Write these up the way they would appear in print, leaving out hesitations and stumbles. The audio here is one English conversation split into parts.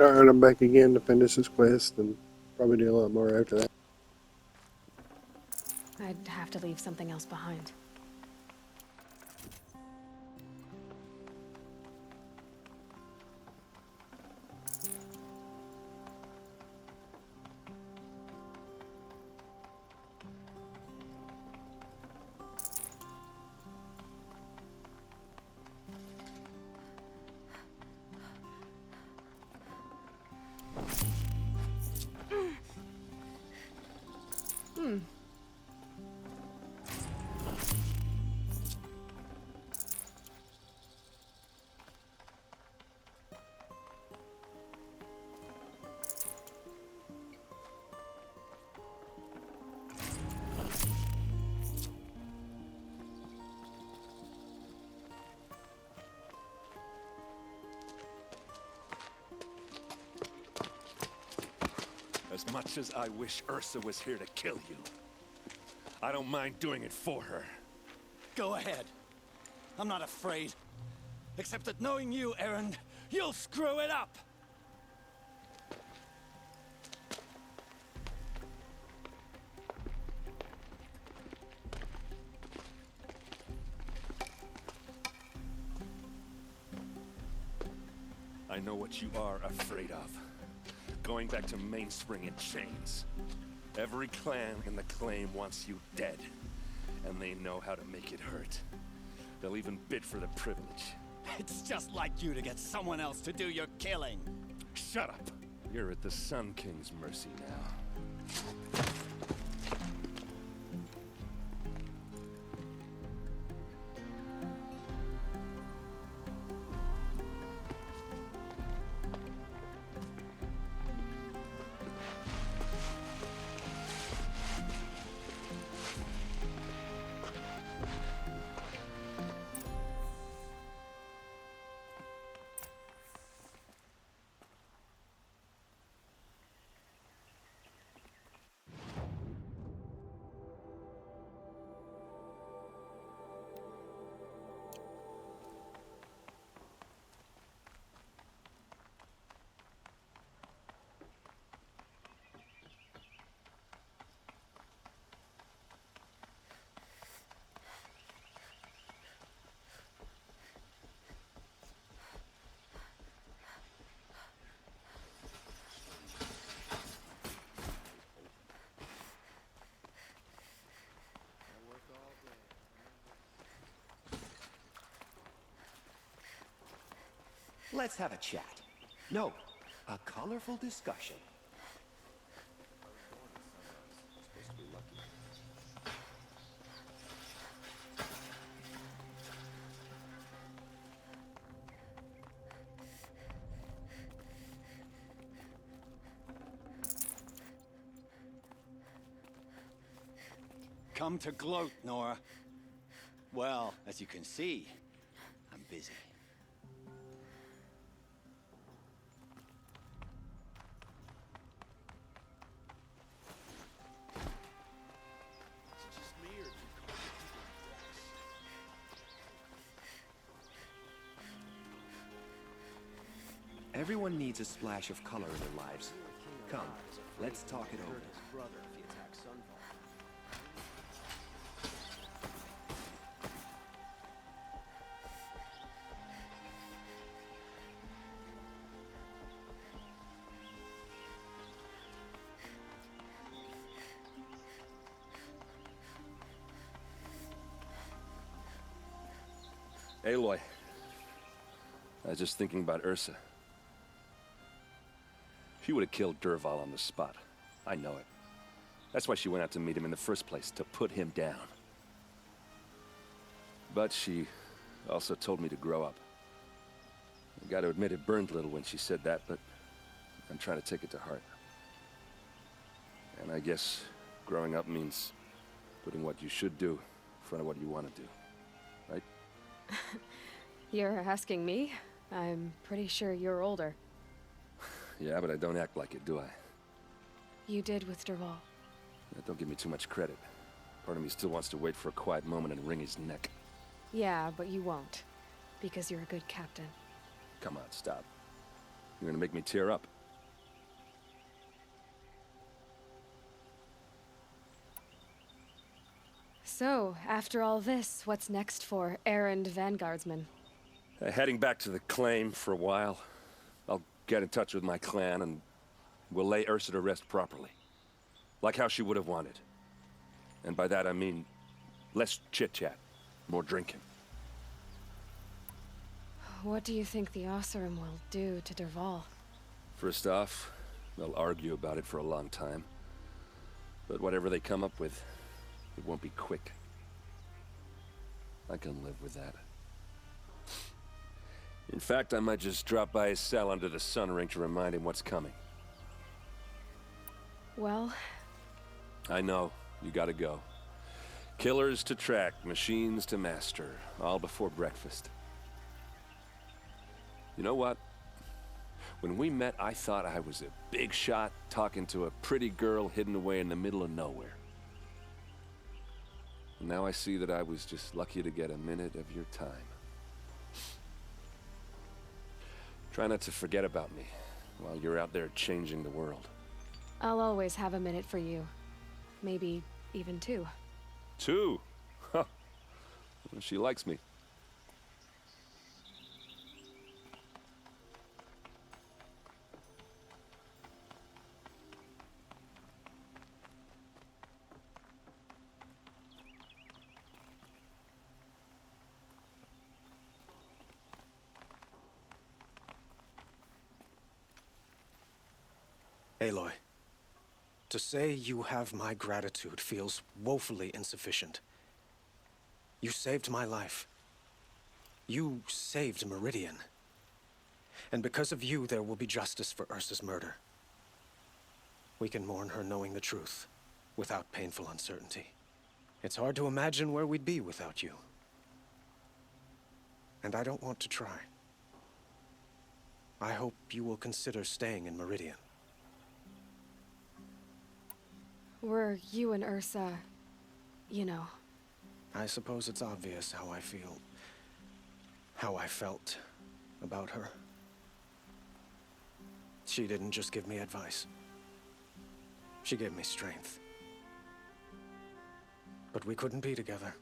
Alright, I'm back again to finish this quest and probably do a lot more after that. I'd have to leave something else behind. As much as I wish Ursa was here to kill you, I don't mind doing it for her. Go ahead. I'm not afraid. Except that knowing you, Aaron, you'll screw it up! I know what you are afraid of. Going back to Mainspring in chains. Every clan in the claim wants you dead. And they know how to make it hurt. They'll even bid for the privilege. It's just like you to get someone else to do your killing. Shut up! You're at the Sun King's mercy now. Let's have a chat. No, a colorful discussion. Come to gloat, Nora. Well, as you can see, I'm busy. Everyone needs a splash of color in their lives. Come, let's talk it over. Aloy. I was just thinking about Ursa. She would have killed Dervahl on the spot. I know it. That's why she went out to meet him in the first place, to put him down. But she also told me to grow up. I gotta admit it burned a little when she said that, but I'm trying to take it to heart. And I guess growing up means putting what you should do in front of what you want to do. Right? You're asking me? I'm pretty sure you're older. Yeah, but I don't act like it, do I? You did with Dervahl. Don't give me too much credit. Part of me still wants to wait for a quiet moment and wring his neck. Yeah, but you won't. Because you're a good captain. Come on, stop. You're gonna make me tear up. So, after all this, what's next for errand vanguardsman? Heading back to the claim for a while. I'll get in touch with my clan and we'll lay Ursa to rest properly. Like how she would have wanted. And by that I mean less chit-chat, more drinking. What do you think the Oseram will do to Dervahl? First off, they'll argue about it for a long time. But whatever they come up with, it won't be quick. I can live with that. In fact, I might just drop by his cell under the sun ring to remind him what's coming. Well, I know, you gotta go. Killers to track, machines to master, all before breakfast. You know what? When we met, I thought I was a big shot talking to a pretty girl hidden away in the middle of nowhere. And now I see that I was just lucky to get a minute of your time. Try not to forget about me while you're out there changing the world. I'll always have a minute for you. Maybe even two. Two? Huh. Well, she likes me. Aloy, to say you have my gratitude feels woefully insufficient. You saved my life. You saved Meridian. And because of you, there will be justice for Ursa's murder. We can mourn her knowing the truth, without painful uncertainty. It's hard to imagine where we'd be without you. And I don't want to try. I hope you will consider staying in Meridian. Were you and Ursa, you know? I suppose it's obvious how I feel. How I felt about her. She didn't just give me advice. She gave me strength. But we couldn't be together.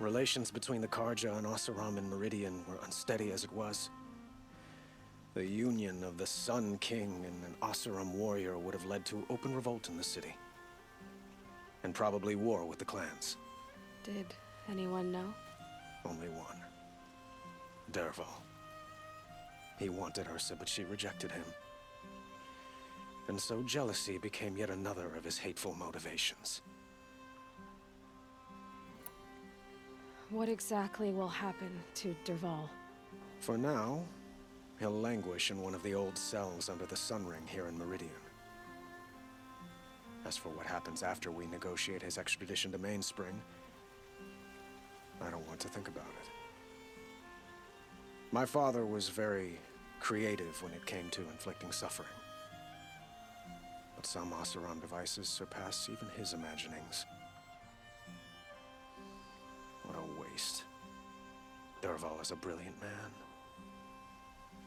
Relations between the Karja and Oseram and Meridian were unsteady as it was. The union of the Sun King and an Oseram warrior would have led to open revolt in the city. And probably war with the clans. Did anyone know? Only one. Dervahl. He wanted Ursa, but she rejected him. And so jealousy became yet another of his hateful motivations. What exactly will happen to Dervahl? For now, he'll languish in one of the old cells under the Sun Ring here in Meridian. As for what happens after we negotiate his extradition to Mainspring, I don't want to think about it. My father was very creative when it came to inflicting suffering. But some Oseram devices surpass even his imaginings. What a waste. Dervahl is a brilliant man.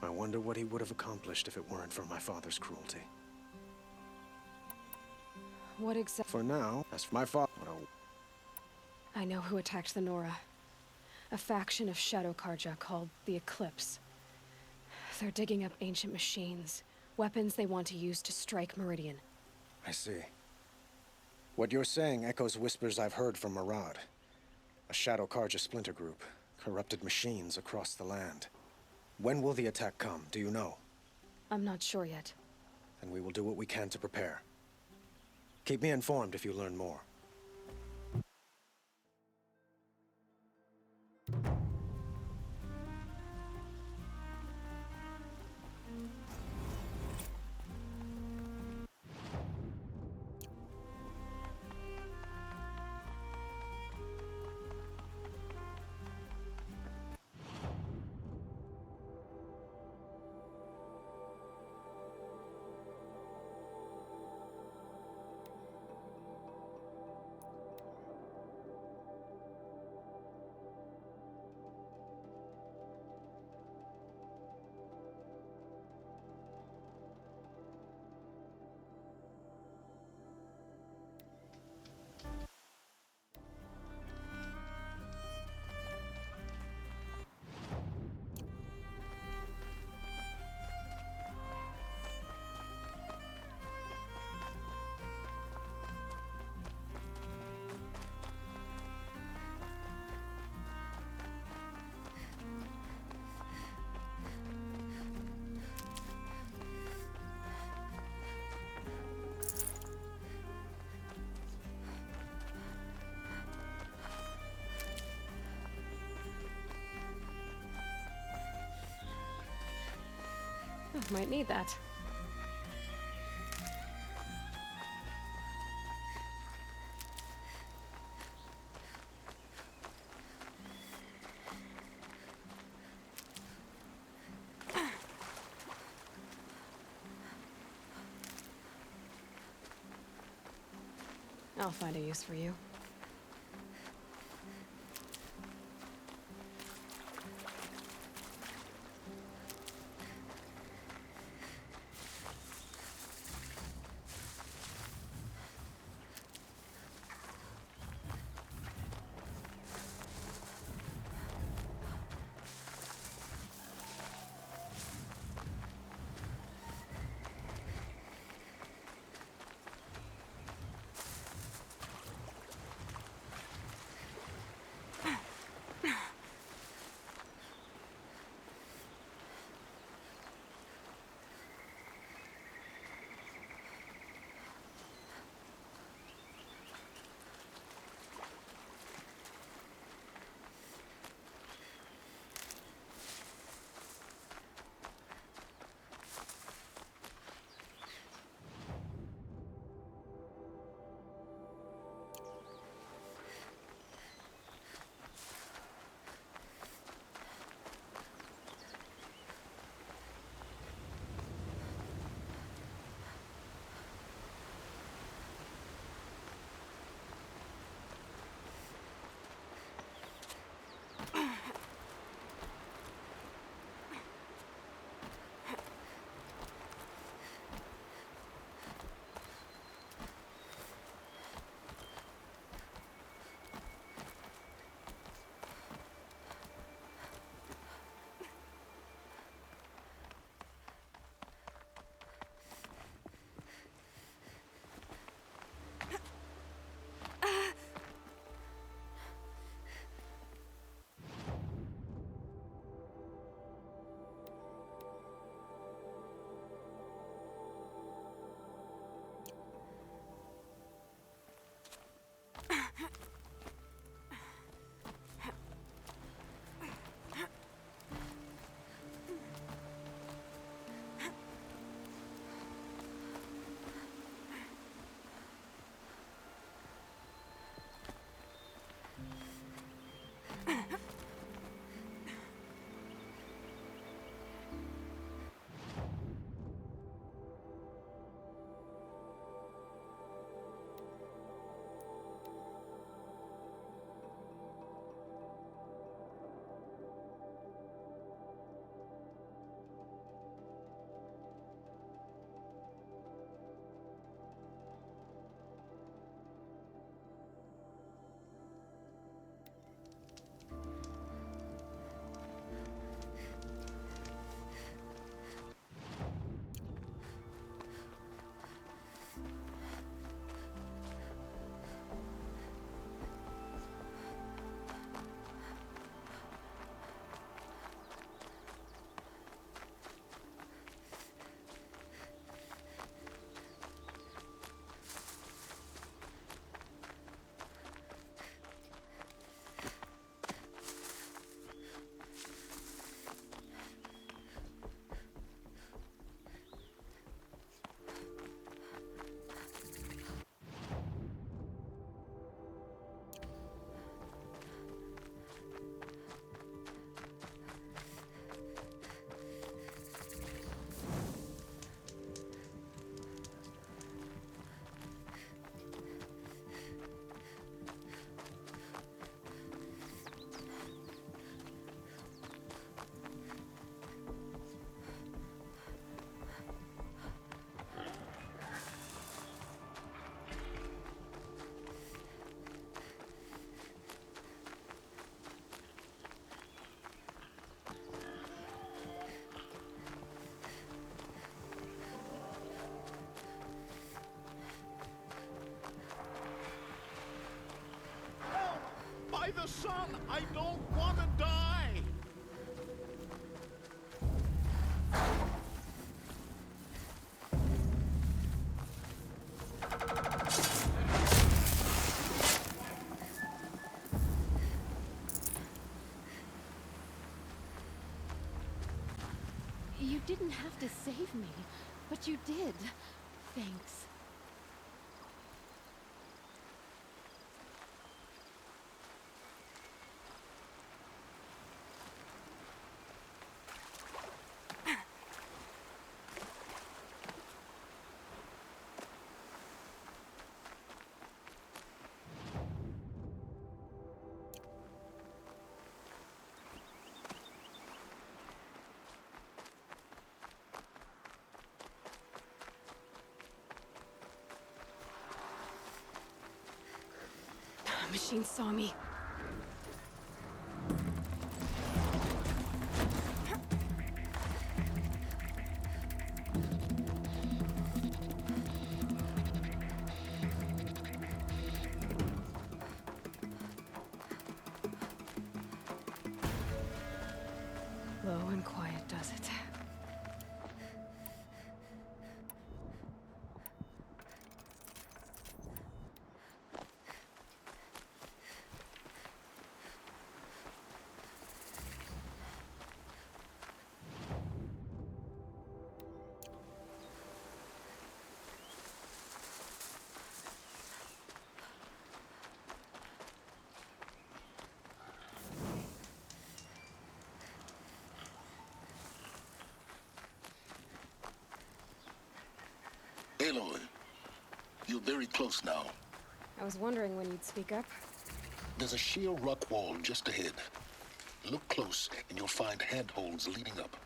I wonder what he would have accomplished if it weren't for my father's cruelty. What exactly? For now, as for my father, I know who attacked the Nora. A faction of Shadow Karja called the Eclipse. They're digging up ancient machines, weapons they want to use to strike Meridian. I see. What you're saying echoes whispers I've heard from Murad. A Shadow Karja splinter group, corrupted machines across the land. When will the attack come, do you know? I'm not sure yet. Then we will do what we can to prepare. Keep me informed if you learn more. Might need that. I'll find a use for you. By the sun, I don't want to die! You didn't have to save me, but you did. Thanks. Machine saw me. Low and quiet does it. Aloy, you're very close now. I was wondering when you'd speak up. There's a sheer rock wall just ahead. Look close and you'll find handholds leading up.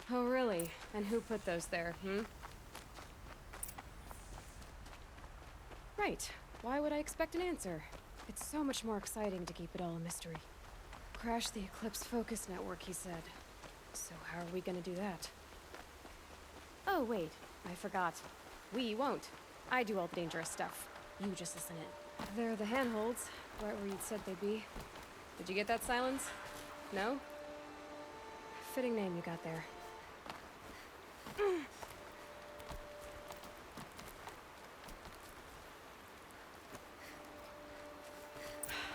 Oh, really? And who put those there, Right. Why would I expect an answer? It's so much more exciting to keep it all a mystery. Crash the Eclipse focus network, he said. So how are we gonna do that? Oh, wait. I forgot. We won't. I do all the dangerous stuff. You just listen in. They're the handholds, right where you'd said they'd be. Did you get that, Silence? No? Fitting name you got there.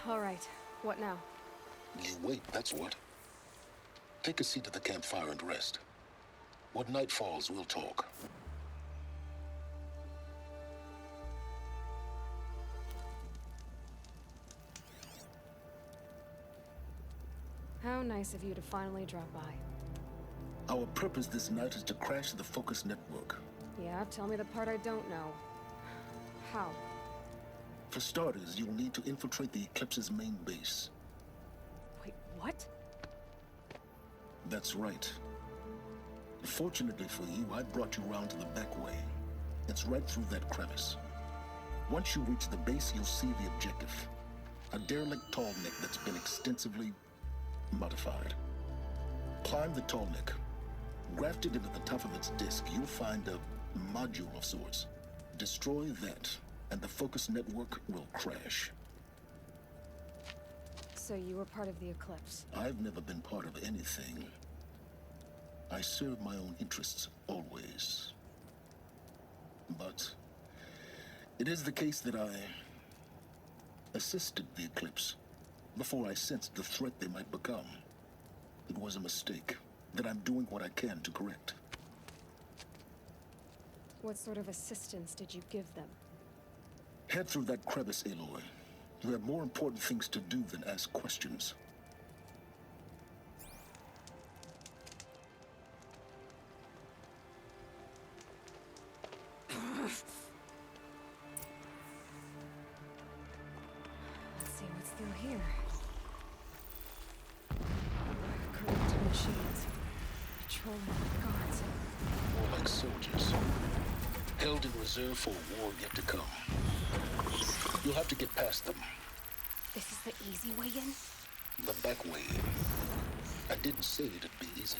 All right. What now? You wait, that's what. Take a seat at the campfire and rest. When night falls, we'll talk. How nice of you to finally drop by. Our purpose this night is to crash the focus network. Yeah, tell me the part I don't know. How? For starters, you'll need to infiltrate the Eclipse's main base. Wait, what? That's right. Fortunately for you, I brought you round to the back way. It's right through that crevice. Once you reach the base, you'll see the objective. A derelict tall neck that's been extensively modified. Climb the tall neck. Grafted into the top of its disk, you'll find a module of sorts. Destroy that, and the focus network will crash. So you were part of the Eclipse. I've never been part of anything. I serve my own interests, always. But it is the case that I assisted the Eclipse before I sensed the threat they might become. It was a mistake that I'm doing what I can to correct. What sort of assistance did you give them? Head through that crevice, Aloy. You have more important things to do than ask questions. Let's see what's through here. Corrupted machines. Patrolling with guards. More like soldiers. Held in reserve for a war yet to come. You'll have to get past them. This is the easy way in? The back way. I didn't say it'd be easy.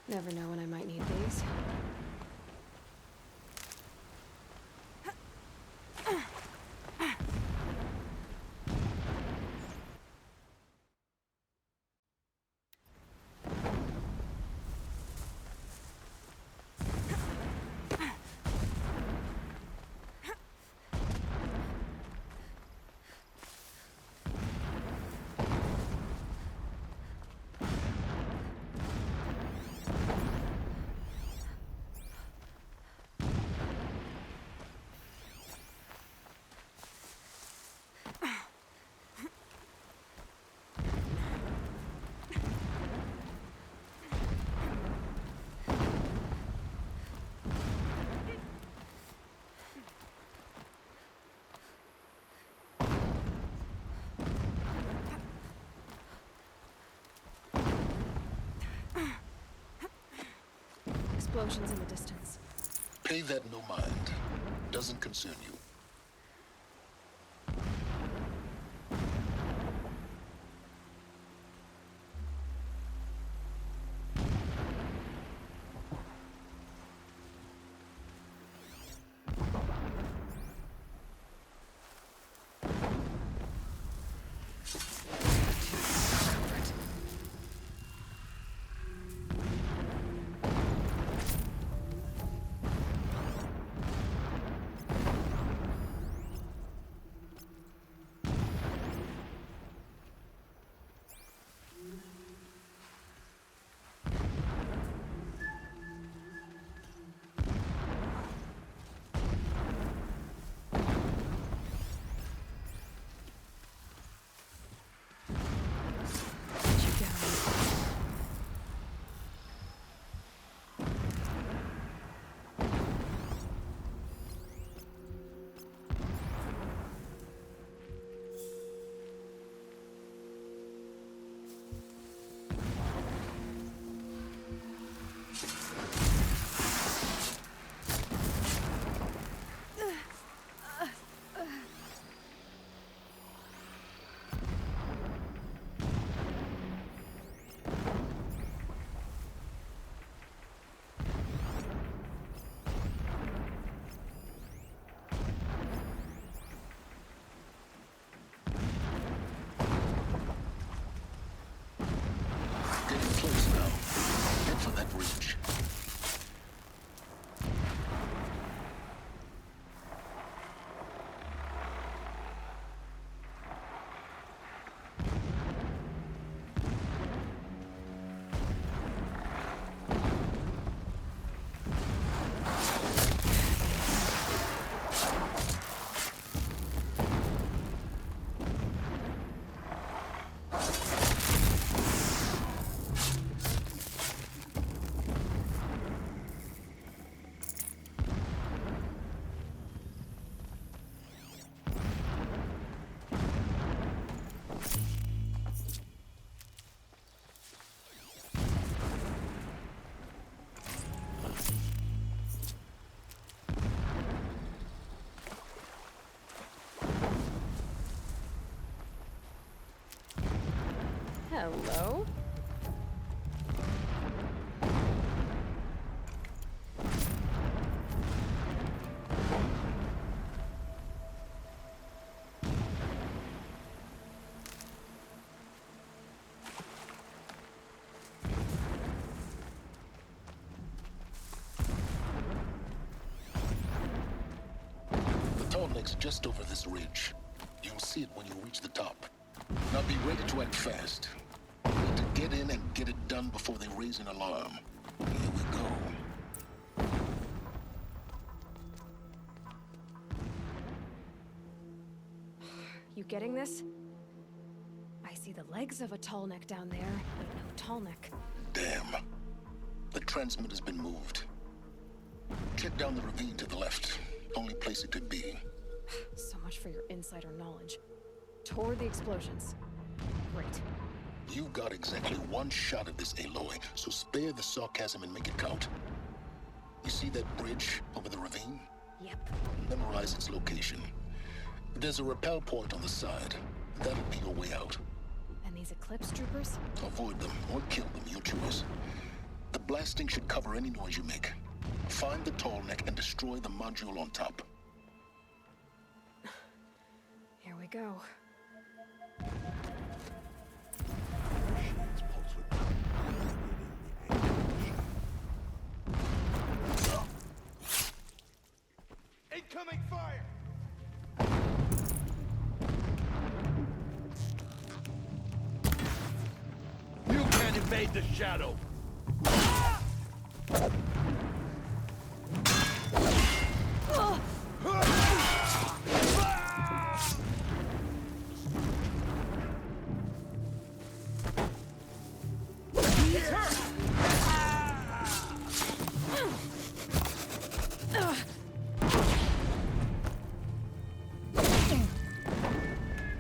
Never know when I might need these. Explosions in the distance. Pay that no mind. Doesn't concern you. Getting close now. Head for that ridge. Hello? The tall neck's just over this ridge. You'll see it when you reach the top. Now be ready to act fast. We need to get in and get it done before they raise an alarm. Here we go. You getting this? I see the legs of a tall neck down there, but no tall neck. Damn. The transmitter's been moved. Check down the ravine to the left. Only place it could be. So much for your insider knowledge. Toward the explosions. Great. You've got exactly one shot at this, Aloy, so spare the sarcasm and make it count. You see that bridge over the ravine? Yep. Memorize its location. There's a rappel point on the side. That'll be your way out. And these Eclipse troopers? Avoid them or kill them, your choice. The blasting should cover any noise you make. Find the tall neck and destroy the module on top. Here we go. Machines pulse with power, radiating the anguish. Incoming fire! You can't evade the shadow!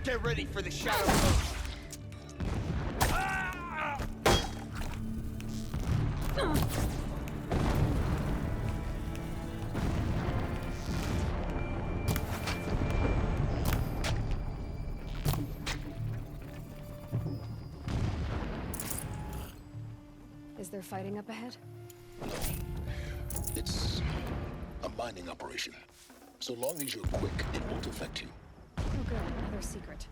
Get ready for the shadow punch! Is there fighting up ahead? It's a mining operation. So long as you're quick, it won't affect you. Oh good, another secret.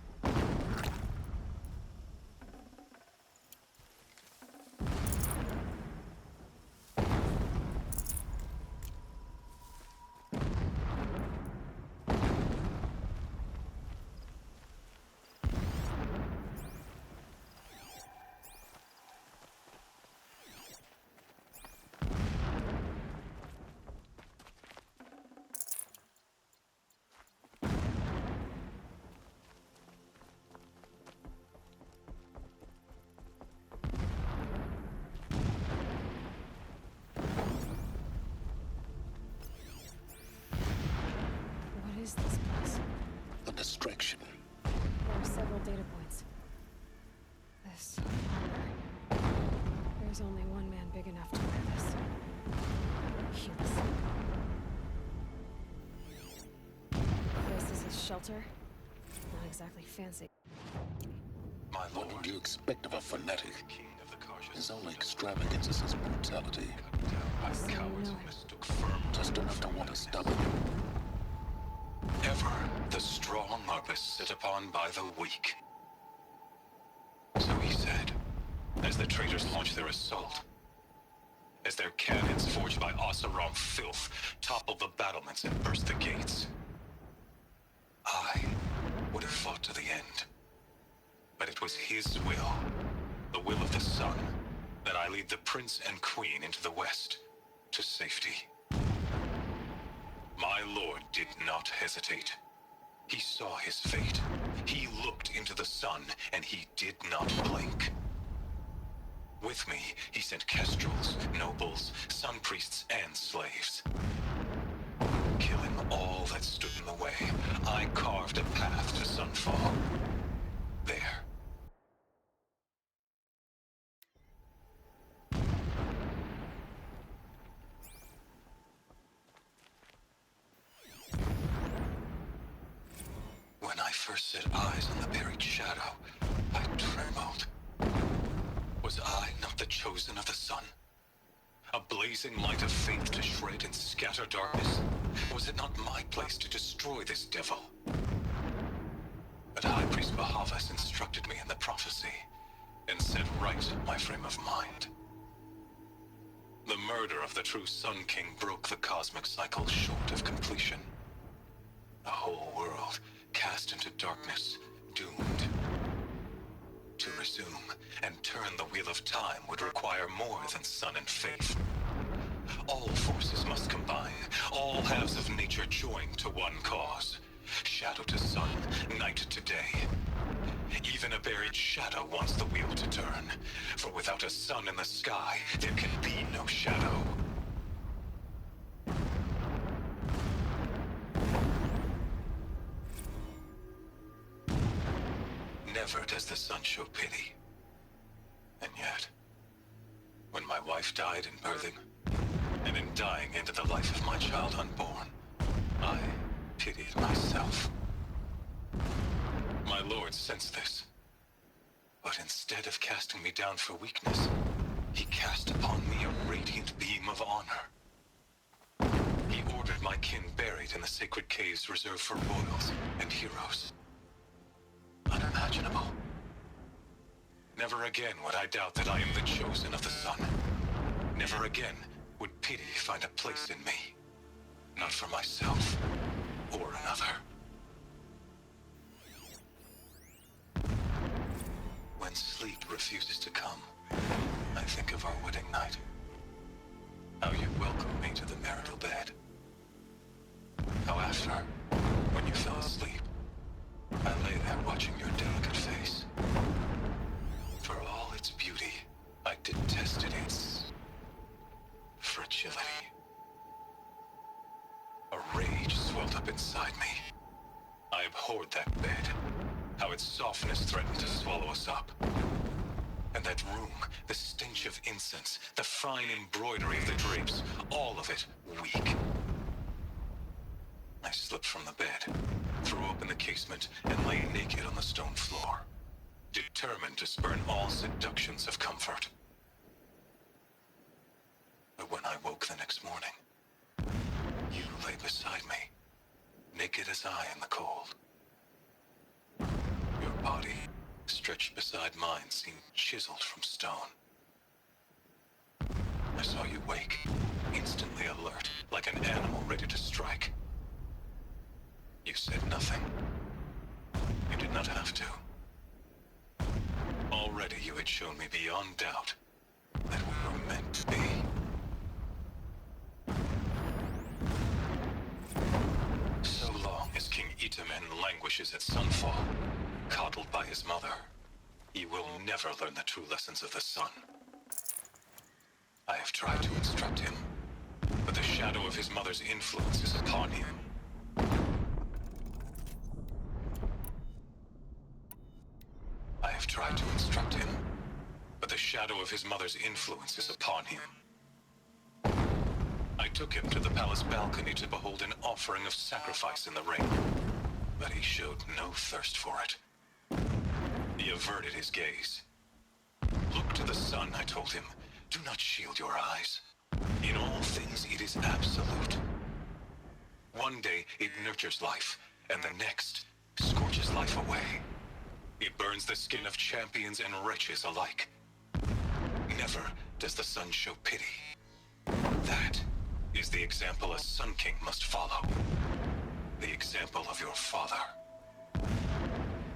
What is this place? A distraction. There are several data points. This armor. There's only one man big enough to wear this. Hughes. This is his shelter. Not exactly fancy. My What lord, would you expect of a fanatic? king of the Karja, His only extravagance is his brutality. cut down by So you cowards know who him. mistook firm Just enough to want to stop it. Ever the strong are beset upon by the weak. So he said, as the traitors launched their assault. As their cannons forged by Oseram filth toppled the battlements and burst the gates. I would have fought to the end. But it was his will, the will of the sun, that I lead the prince and queen into the west, to safety. My lord did not hesitate. He saw his fate. He looked into the sun, and he did not blink. With me, he sent kestrels, nobles, sun priests, and slaves. Killing all that stood in the way, I carved a path to Sunfall. There. When I first set eyes on the buried shadow, I trembled. Was I not the chosen of the sun? A blazing light of faith to shred and scatter darkness? Was it not my place to destroy this devil? But High Priest Bahavas instructed me in the prophecy, and set right my frame of mind. The murder of the true Sun King broke the cosmic cycle short of completion. A whole world cast into darkness, doomed. To resume and turn the wheel of time would require more than sun and faith. All forces must combine, all halves of nature join to one cause. Shadow to sun, night to day. Even a buried shadow wants the wheel to turn, for without a sun in the sky, there can be no shadow. Never does the sun show pity. And yet, when my wife died in birthing, and in dying into the life of my child unborn, I pitied myself. My lord sensed this, but instead of casting me down for weakness, he cast upon me a radiant beam of honor. He ordered my kin buried in the sacred caves reserved for royals and heroes. Unimaginable. Never again would I doubt that I am the chosen of the sun. Never again would pity find a place in me. Not for myself or another. When sleep refuses to come, I think of our wedding night. How you welcomed me to the marital bed. How after, when you fell asleep, I lay there watching your delicate face. For all its beauty, I detested its fragility. A rage swelled up inside me. I abhorred that bed. How its softness threatened to swallow us up. And that room, the stench of incense, the fine embroidery of the drapes, all of it weak. I slipped from the bed, threw open the casement, and lay naked on the stone floor, determined to spurn all seductions of comfort. But when I woke the next morning, you lay beside me, naked as I in the cold. Your body, stretched beside mine, seemed chiseled from stone. I saw you wake, instantly alert, like an animal ready to strike. You said nothing. You did not have to. Already you had shown me beyond doubt that we were meant to be. So long as King Itamen languishes at sunfall, coddled by his mother, he will never learn the true lessons of the sun. I have tried to instruct him, but the shadow of his mother's influence is upon him. I have tried to instruct him, but the shadow of his mother's influence is upon him. I took him to the palace balcony to behold an offering of sacrifice in the ring, but he showed no thirst for it. He averted his gaze. Look to the sun, I told him. Do not shield your eyes. In all things, it is absolute. One day, it nurtures life, and the next, scorches life away. It burns the skin of champions and wretches alike. Never does the sun show pity. That is the example a Sun King must follow. The example of your father.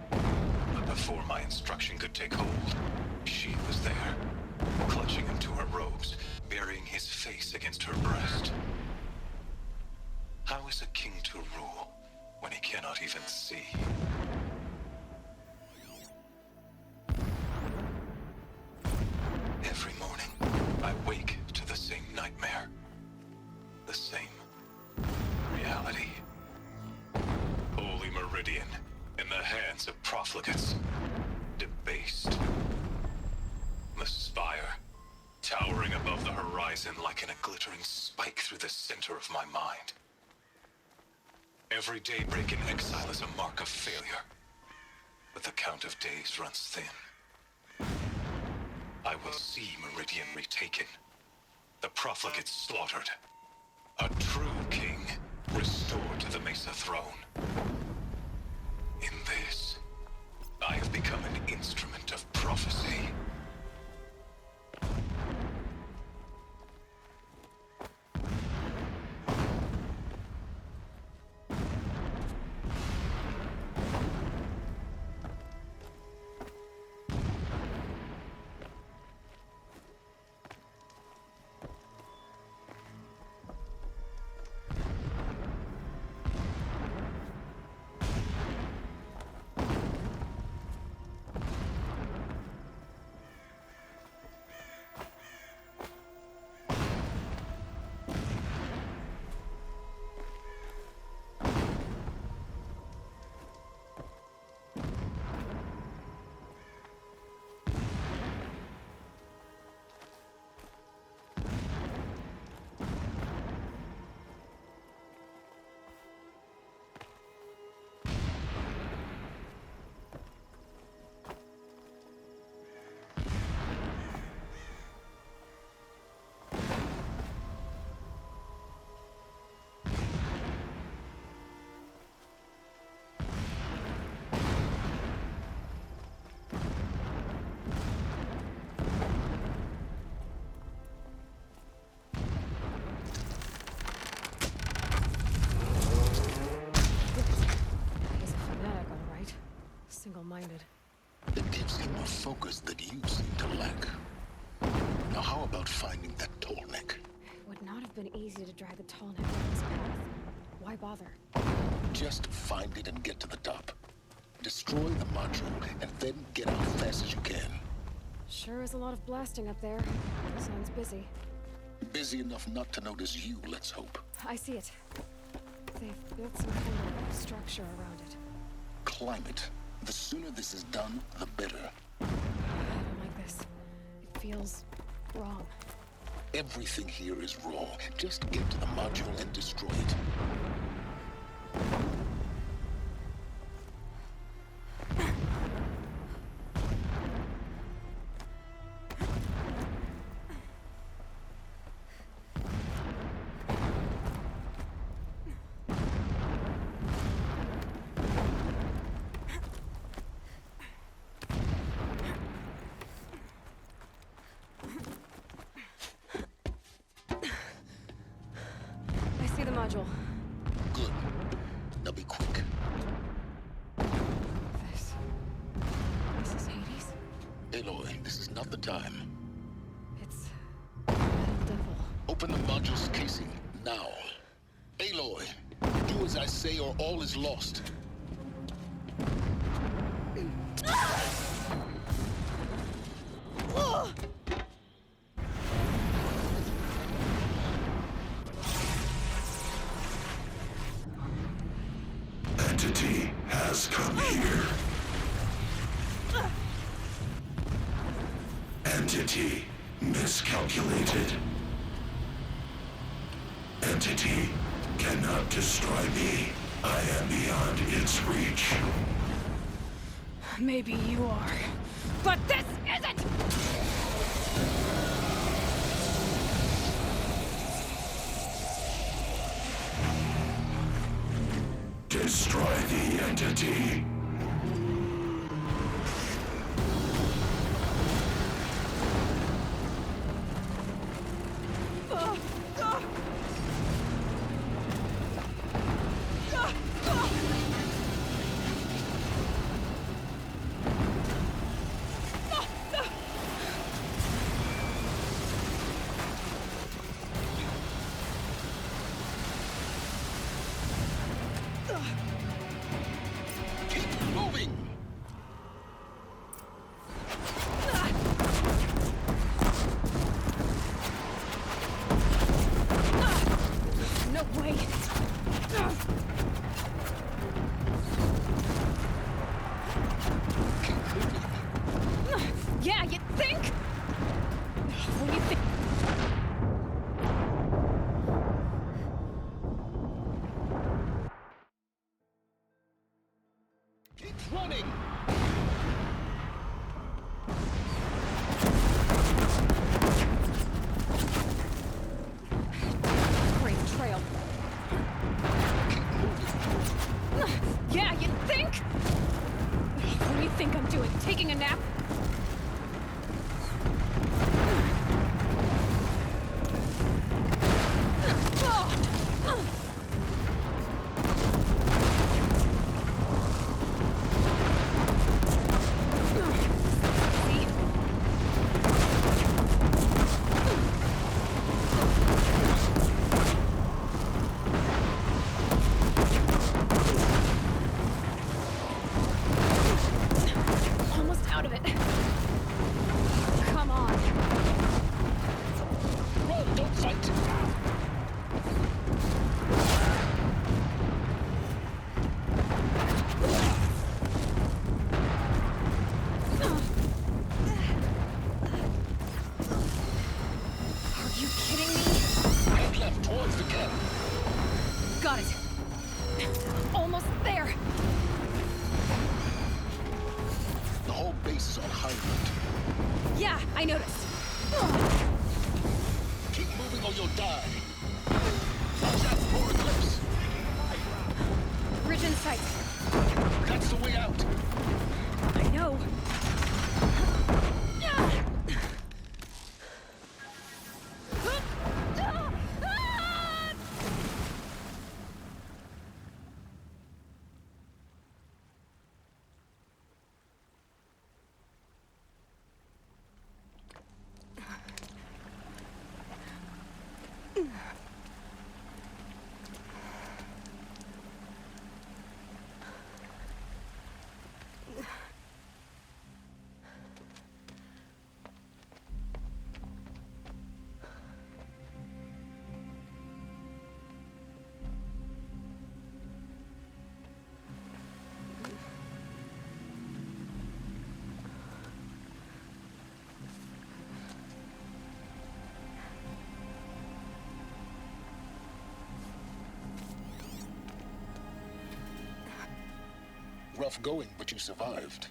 But before my instruction could take hold, she was there, clutching him to her robes, burying his face against her breast. How is a king to rule when he cannot even see? Every morning, I wake to the same nightmare. The same reality. Holy Meridian, in the hands of profligates. Debased. The spire, towering above the horizon like a glittering spike through the center of my mind. Every daybreak in exile is a mark of failure, but the count of days runs thin. I will see Meridian retaken, the profligates slaughtered, a true king restored to the Mesa throne. In this, I have become an instrument of prophecy. focus that you seem to lack. Now how about finding that tall neck? It would not have been easy to drag the tall neck down this path. Why bother? Just find it and get to the top. Destroy the module, and then get out fast as you can. Sure is a lot of blasting up there. Sounds busy. Busy enough not to notice you, let's hope. I see it. They've built some kind of structure around it. Climb it. The sooner this is done, the better. I don't like this. It feels wrong. Everything here is wrong. Just get to the module and destroy it. I see the module. Good. Now be quick. This is Hades? Aloy, this is not the time. It's a metal devil. Open the module's casing, now. Aloy, do as I say or all is lost. Entity has come here. Entity miscalculated. Entity cannot destroy me. I am beyond its reach. Maybe you are. But this isn't! Destroy the entity. Keep moving! No way! Keep moving. Yeah, you think? What do you think? Keep running! Great trail. Keep moving. Yeah, you think? What do you think I'm doing? Taking a nap? See? Almost out of it. Come on. Run, don't fight! Are you kidding me? Head left towards the camp. Got it. Almost there. The whole base is on high alert. Yeah, I noticed. Keep moving or you'll die. Watch out for Eclipse. Bridge in sight. That's the way out. I know. Rough going, but you survived.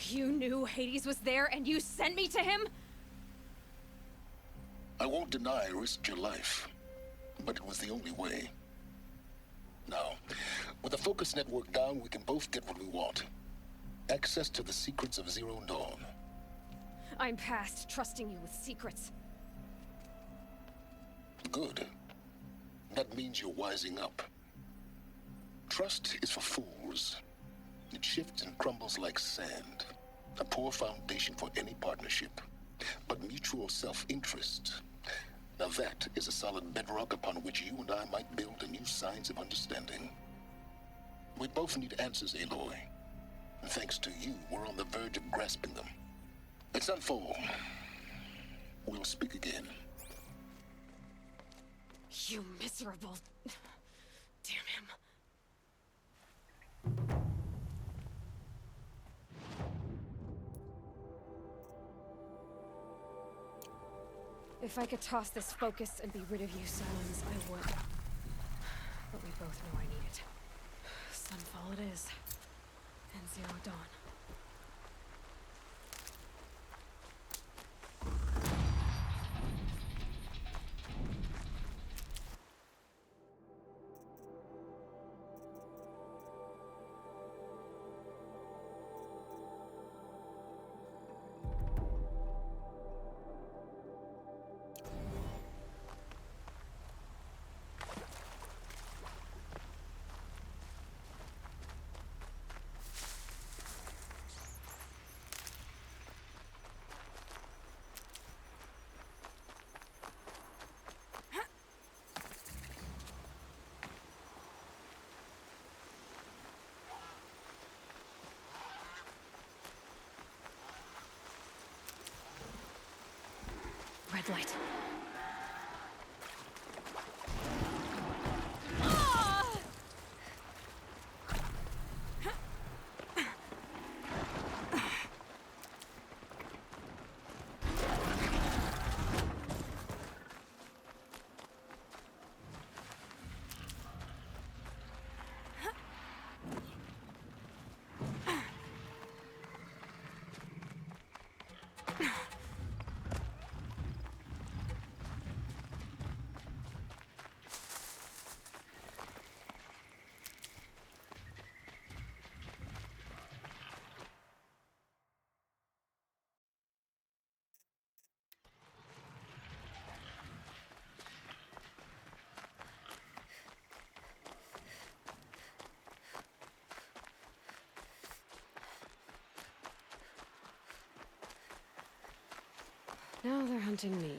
You knew Hades was there and you sent me to him? I won't deny I risked your life, but it was the only way. Now, with the focus network down, we can both get what we want. Access to the secrets of Zero Dawn. I'm past trusting you with secrets. Good. That means you're wising up. Trust is for fools. It shifts and crumbles like sand. A poor foundation for any partnership. But mutual self-interest. Now that is a solid bedrock upon which you and I might build a new science of understanding. We both need answers, Aloy. And thanks to you, we're on the verge of grasping them. Let's unfold. We'll speak again. You miserable... Damn him. If I could toss this focus and be rid of you, Silence, I would. But we both know I need it. Sunfall it is. And Zero Dawn. Red light. Now they're hunting me.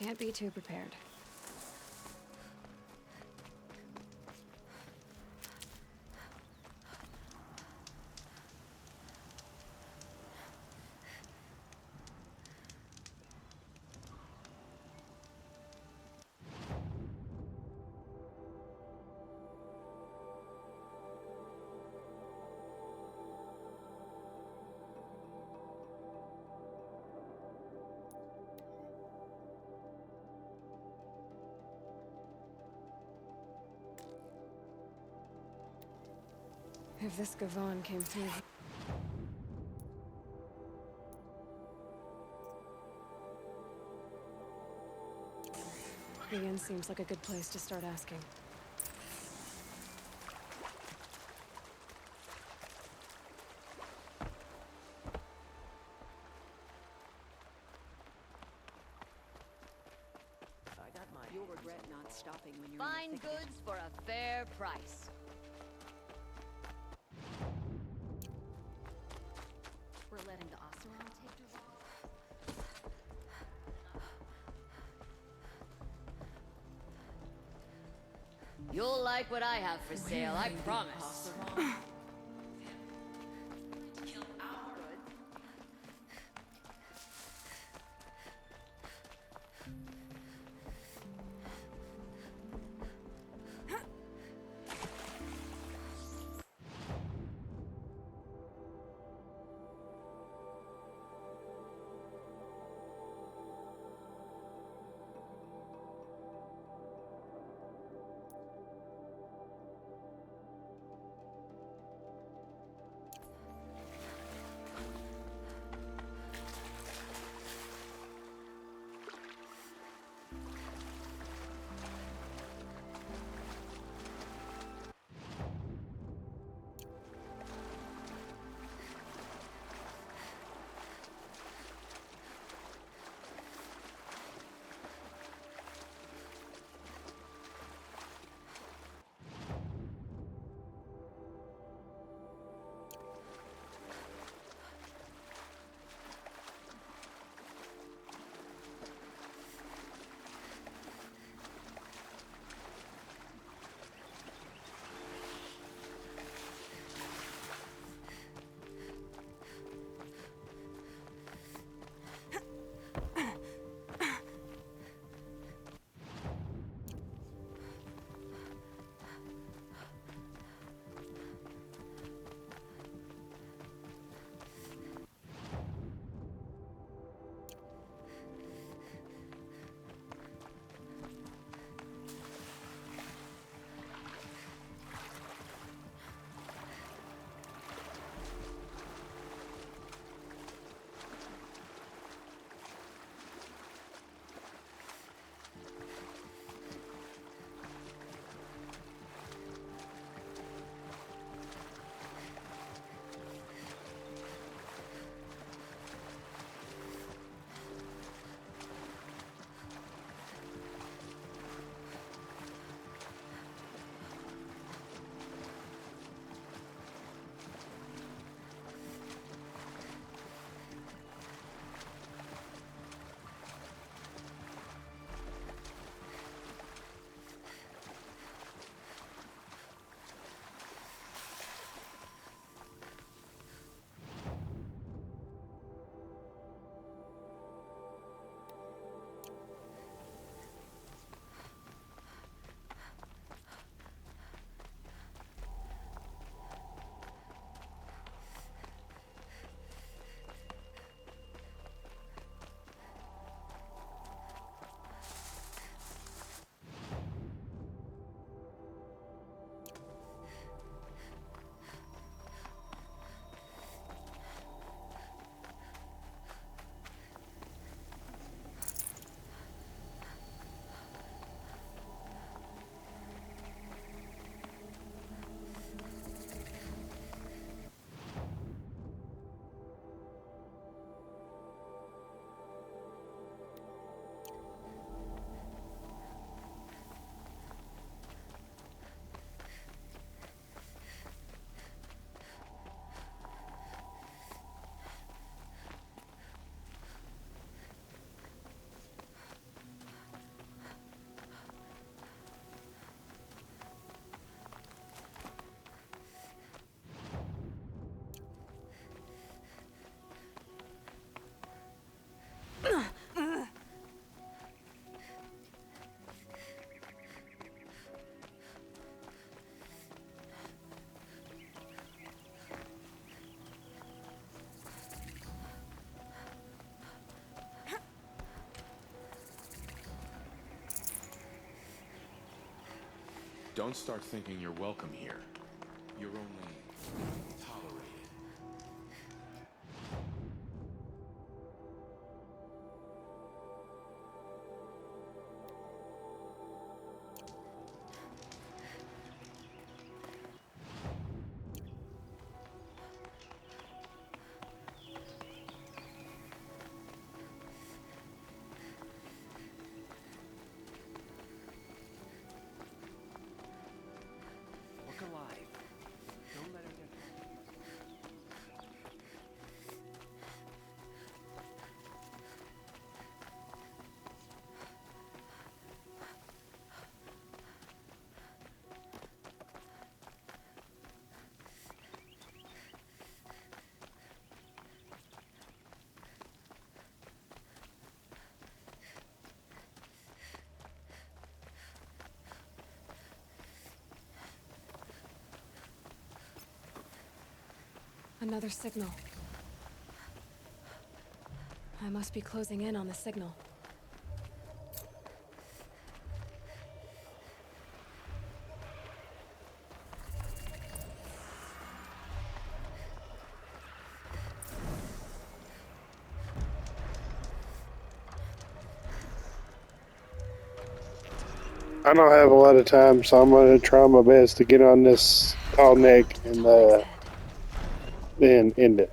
Can't be too prepared. If this Gavon came through... The inn seems like a good place to start asking. You'll regret not stopping when you're Fine goods for a fair price. We're letting the Oseram take too long. You'll like what I have for sale, I promise. Don't start thinking you're welcome here. You're only tolerated. Look alive. Don't let her get hurt. Another signal. I must be closing in on the signal. I don't have a lot of time, so I'm going to try my best to get on this tall neck and then end it.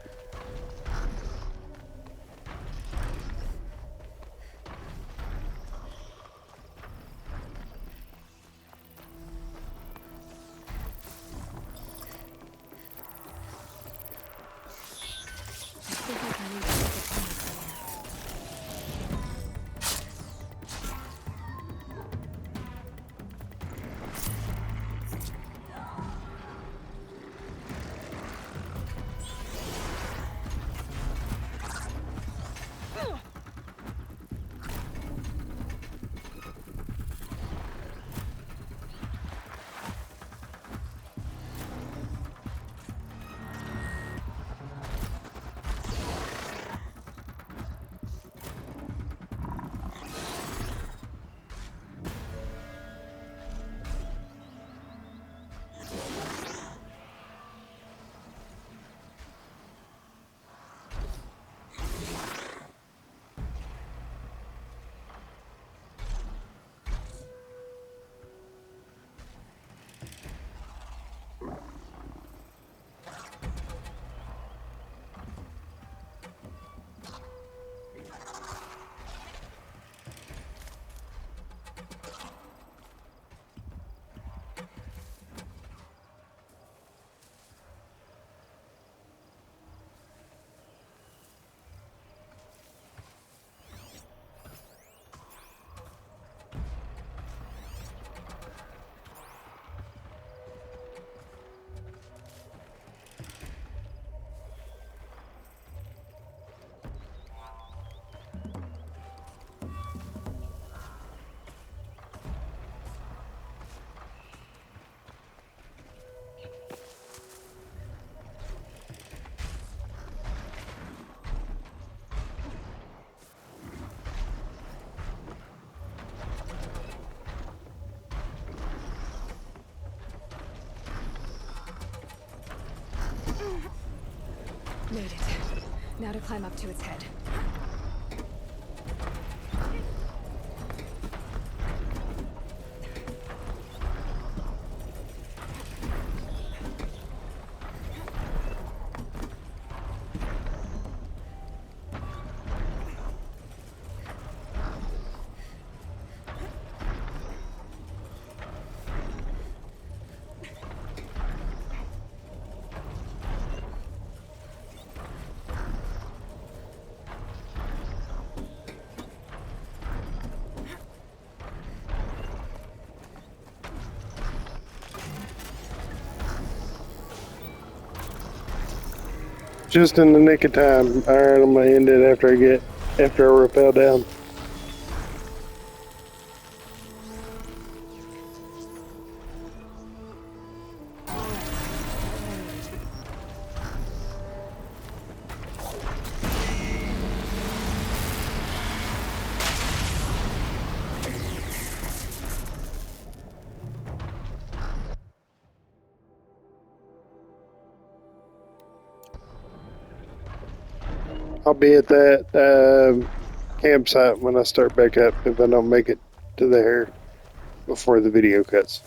Made it. Now to climb up to its head. Just in the nick of time. Alright, I'm gonna end it after I rappel down. I'll be at that campsite when I start back up if I don't make it to there before the video cuts.